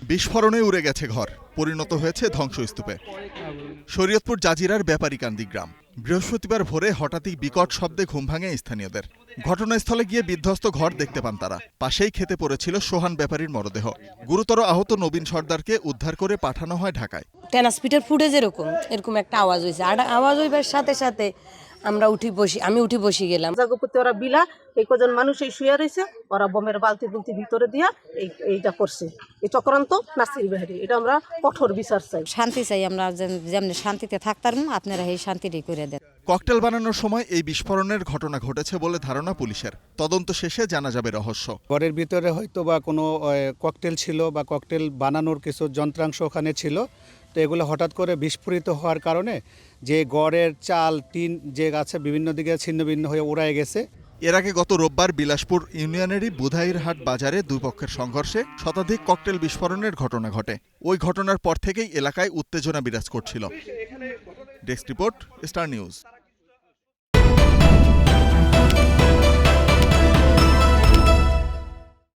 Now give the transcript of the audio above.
বিস্ফোরণে উড়ে গেছে ঘর, পরিণত হয়েছে ধ্বংসস্তূপে। শরীয়তপুর জাজিরার ব্যাপারীকান্দি গ্রাম। বৃহস্পতিবার ভোরে হঠাৎই বিকট শব্দে ঘুম ভাঙে স্থানীয়দের। ঘটনাস্থলে গিয়ে বিধ্বস্ত ঘর দেখতে পান তারা। পাশেই খেতে পড়েছিল সোহান ব্যাপারীর মরদেহ। গুরুতর আহত নবীন সর্দারকে উদ্ধার করে পাঠানো হয় ঢাকায়। ট্রান্সমিটার ফুটেজ এরকম একটা আওয়াজ হয়েছে, আর আওয়াজ হইবার সাথে সাথে আমি উঠি বসি গেলাম। জাগপতি ওরা বিলা এই কজন মানুষ এই শুয়ে রয়েছে, ওরা বোমের বালতি বুলতি ভিতরে দিয়া এইটা করছে। এই চক্রান্ত নাসির বেহারি, এটা আমরা কঠোর বিচার চাই। শান্তি চাই আমরা, যেমনি শান্তিতে থাকতাম আপনারা এই শান্তিটাই করে দেন। ককটেল বানানোর সময় এই বিস্ফোরণের ঘটনা ঘটেছে বলে ধারণা পুলিশের। তদন্ত শেষে জানা যাবে রহস্য। ঘরের ভিতরে হয়তো বা কোনো ককটেল ছিল বা ককটেল বানানোর কিছু যন্ত্রাংশ ওখানে ছিল। তো এগুলো হঠাৎ করে বিস্ফোরিত হওয়ার কারণে যে গড়ের চাল টিন যে আছে বিভিন্ন দিকে ছিন্ন ভিন্ন হয়ে উড়ায় গেছে। এর আগে গত রোববার বিলাসপুর ইউনিয়নেরই বুধাইরহাট বাজারে দুই পক্ষের সংঘর্ষে শতাধিক ককটেল বিস্ফোরণের ঘটনা ঘটে। ওই ঘটনার পর থেকেই এলাকায় উত্তেজনা বিরাজ করছিল। Desk report, star news.